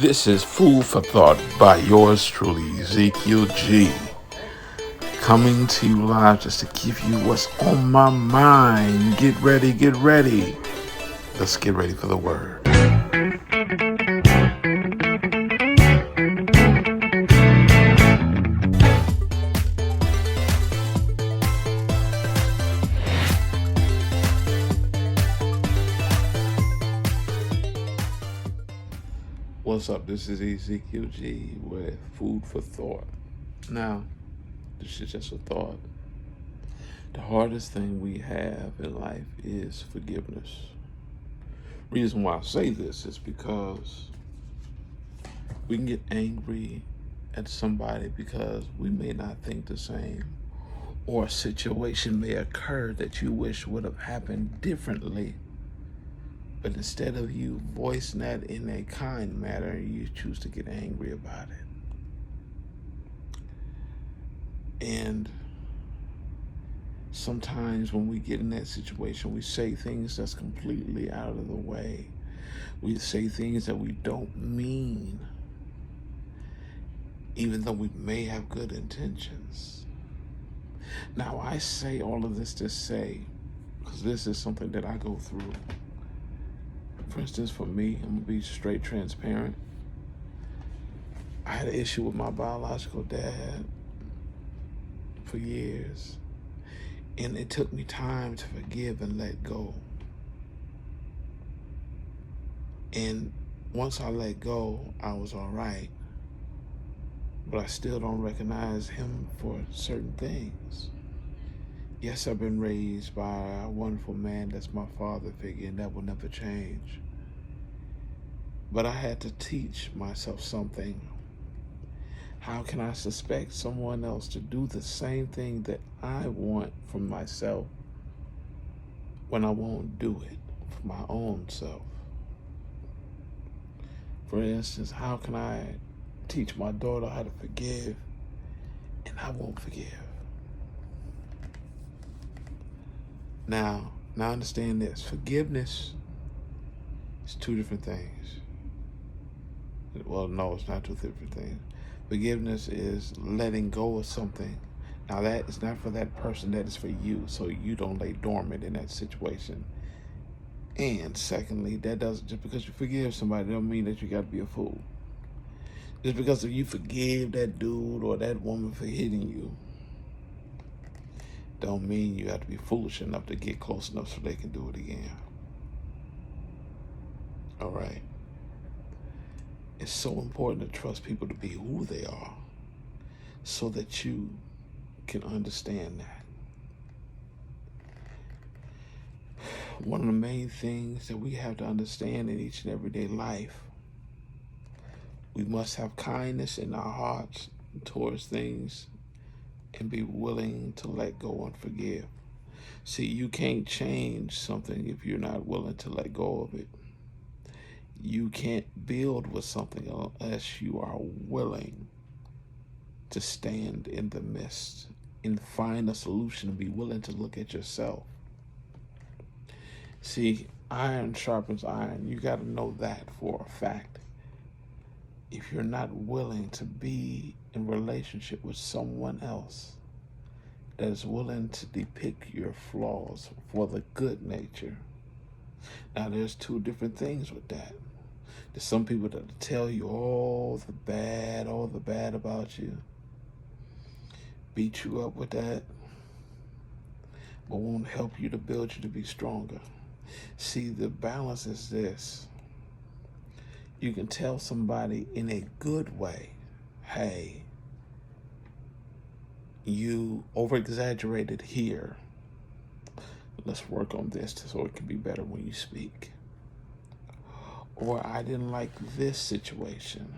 This is Food for Thought by yours truly, Ezekiel G. Coming to you live just to give you what's on my mind. Get ready, get ready. Let's get ready for the word. What's up? This is Ezekiel G with Food for Thought. Now, this is just a thought. The hardest thing we have in life is forgiveness. Reason why I say this is because we can get angry at somebody because we may not think the same, or a situation may occur that you wish would have happened differently. But instead of you voicing that in a kind manner, you choose to get angry about it. And sometimes when we get in that situation, we say things that's completely out of the way. We say things that we don't mean, even though we may have good intentions. Now, I say all of this to say, because this is something that I go through. For instance, for me, I'm gonna be straight transparent. I had an issue with my biological dad for years, and it took me time to forgive and let go. And once I let go, I was all right, but I still don't recognize him for certain things. Yes, I've been raised by a wonderful man that's my father figure, and that will never change. But I had to teach myself something. How can I suspect someone else to do the same thing that I want from myself when I won't do it for my own self? For instance, how can I teach my daughter how to forgive and I won't forgive? Now understand this. Forgiveness is two different things. Well, no, it's not two different things. Forgiveness is letting go of something. Now, that is not for that person, that is for you, so you don't lay dormant in that situation. And secondly, that doesn't, just because you forgive somebody, don't mean that you got to be a fool. Just because if you forgive that dude or that woman for hitting you, don't mean you have to be foolish enough to get close enough so they can do it again. All right. It's so important to trust people to be who they are so that you can understand that. One of the main things that we have to understand in each and everyday life, we must have kindness in our hearts towards things and be willing to let go and forgive. See, you can't change something if you're not willing to let go of it. You can't build with something unless you are willing to stand in the midst and find a solution and be willing to look at yourself. See, iron sharpens iron. You got to know that for a fact. If you're not willing to be in relationship with someone else that is willing to depict your flaws for the good nature. Now, there's two different things with that. There's some people that tell you all the bad about you, beat you up with that, but won't help you to build you to be stronger. See, the balance is this. You can tell somebody in a good way, hey, you over-exaggerated here. Let's work on this so it can be better when you speak. Or I didn't like this situation.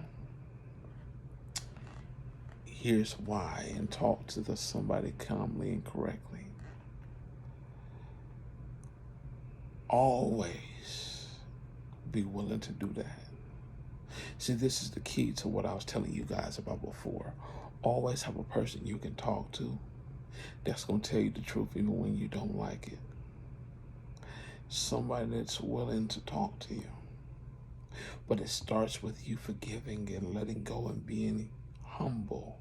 Here's why, and talk to somebody calmly and correctly. Always be willing to do that. See, this is the key to what I was telling you guys about before. Always have a person you can talk to that's going to tell you the truth even when you don't like it. Somebody that's willing to talk to you. But it starts with you forgiving and letting go and being humble.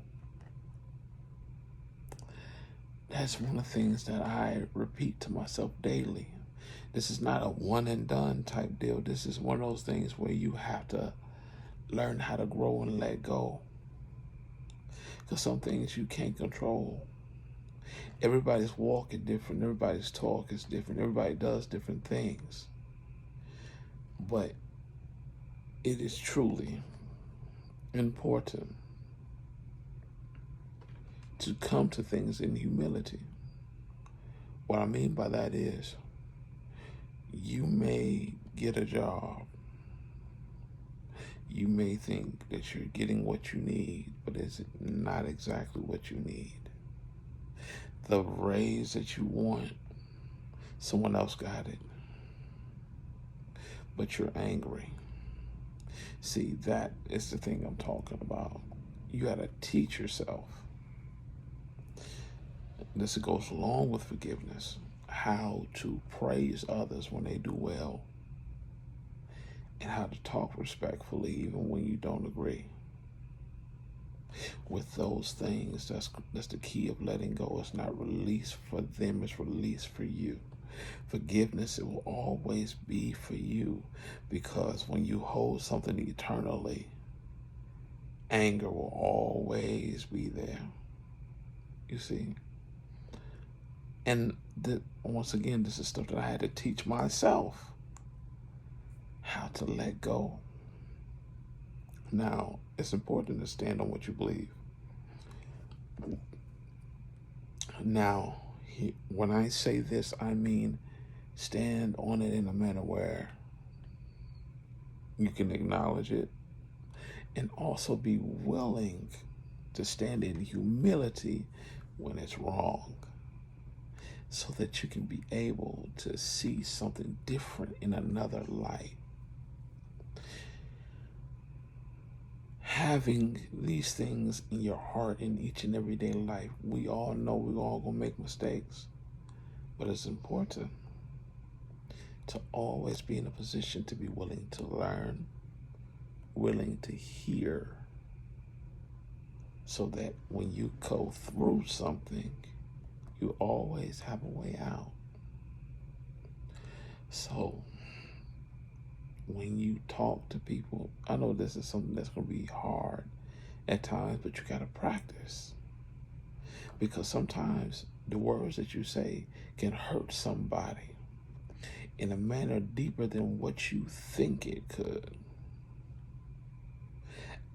That's one of the things that I repeat to myself daily. This is not a one and done type deal. This is one of those things where you have to learn how to grow and let go. Because some things you can't control. Everybody's walk is different. Everybody's talk is different. Everybody does different things. But it is truly important to come to things in humility. What I mean by that is, you may get a job. You may think that you're getting what you need, but it's not exactly what you need. The raise that you want, someone else got it, but you're angry. See, that is the thing I'm talking about. You got to teach yourself. This goes along with forgiveness. How to praise others when they do well, and how to talk respectfully even when you don't agree. With those things, that's the key of letting go. It's not release for them, it's release for you. Forgiveness, it will always be for you, because when you hold something eternally, anger will always be there. You see? And once again, this is stuff that I had to teach myself, how to let go. Now, it's important to stand on what you believe. Now, when I say this, I mean stand on it in a manner where you can acknowledge it and also be willing to stand in humility when it's wrong, so that you can be able to see something different in another light. Having these things in your heart in each and every day life, we all know we're all going to make mistakes, but it's important to always be in a position to be willing to learn, willing to hear, so that when you go through something, you always have a way out. So when you talk to people, I know this is something that's going to be hard at times, but you got to practice. Because sometimes the words that you say can hurt somebody in a manner deeper than what you think it could.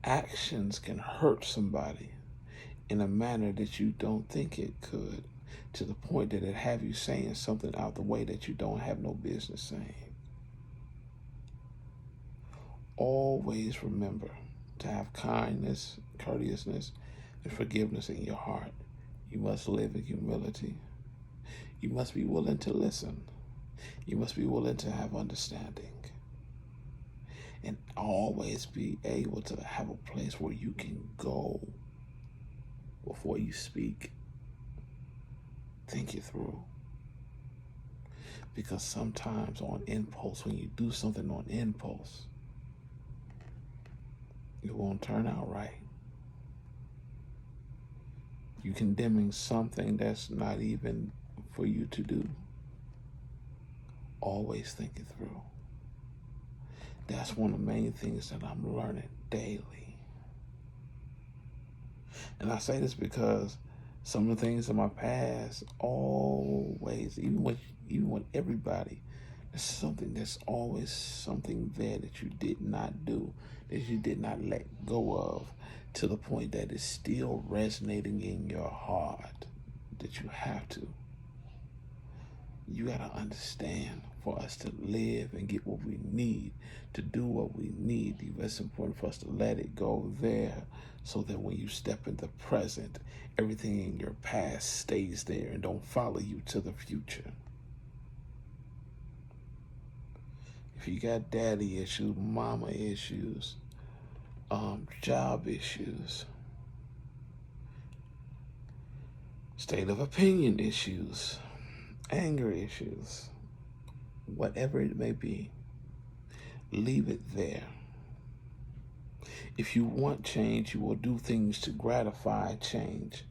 Actions can hurt somebody in a manner that you don't think it could, to the point that it have you saying something out the way that you don't have no business saying. Always remember to have kindness, courteousness, and forgiveness in your heart. You must live in humility. You must be willing to listen. You must be willing to have understanding. And always be able to have a place where you can go before you speak. Think it through. Because sometimes on impulse, when you do something on impulse, it won't turn out right. You're condemning something that's not even for you to do. Always think it through. That's one of the main things that I'm learning daily. And I say this because some of the things in my past, always, even when everybody, there's always something there that you did not do, that you did not let go of, to the point that it's still resonating in your heart, that you have to. You got to understand, for us to live and get what we need, to do what we need, it's important for us to let it go there, so that when you step in the present, everything in your past stays there and don't follow you to the future. If you got daddy issues, mama issues, job issues, state of opinion issues, anger issues, whatever it may be, Leave it there. If you want change, you will do things to gratify change.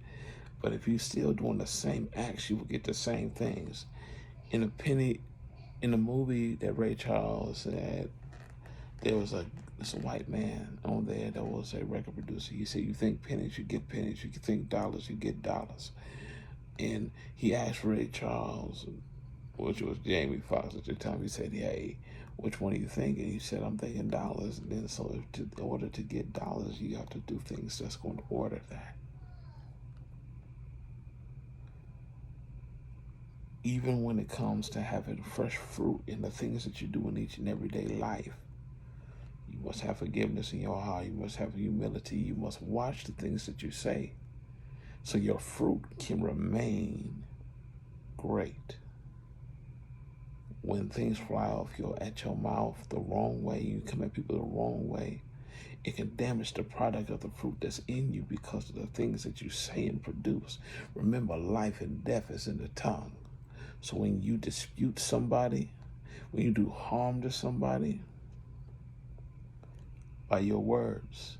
But if you're still doing the same acts, you will get the same things. In a movie that Ray Charles had, there was this white man on there that was a record producer. He said, "You think pennies, you get pennies. You think dollars, you get dollars." And he asked Ray Charles, which was Jamie Foxx at the time, he said, "Hey, which one are you thinking?" He said, "I'm thinking dollars." And then so in order to get dollars, you have to do things that's going to order that. Even when it comes to having fresh fruit in the things that you do in each and everyday life, you must have forgiveness in your heart. You must have humility. You must watch the things that you say so your fruit can remain great. When things fly off at your mouth the wrong way, you come at people the wrong way, it can damage the product of the fruit that's in you because of the things that you say and produce. Remember, life and death is in the tongue. So when you dispute somebody, when you do harm to somebody by your words,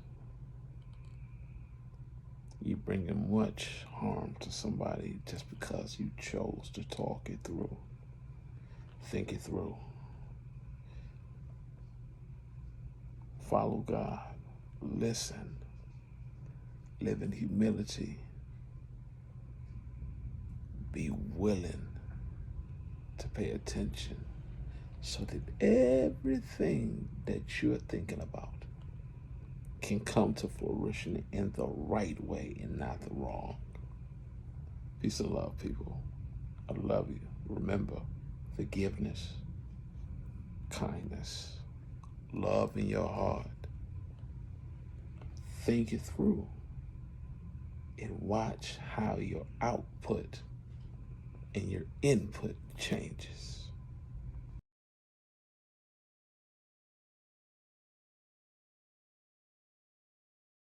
you bring in much harm to somebody just because you chose to talk it through, think it through. Follow God, listen, live in humility, be willing to pay attention so that everything that you're thinking about can come to fruition in the right way and not the wrong. Peace and love, people. I love you. Remember, forgiveness, kindness, love in your heart. Think it through and watch how your output and your input changes.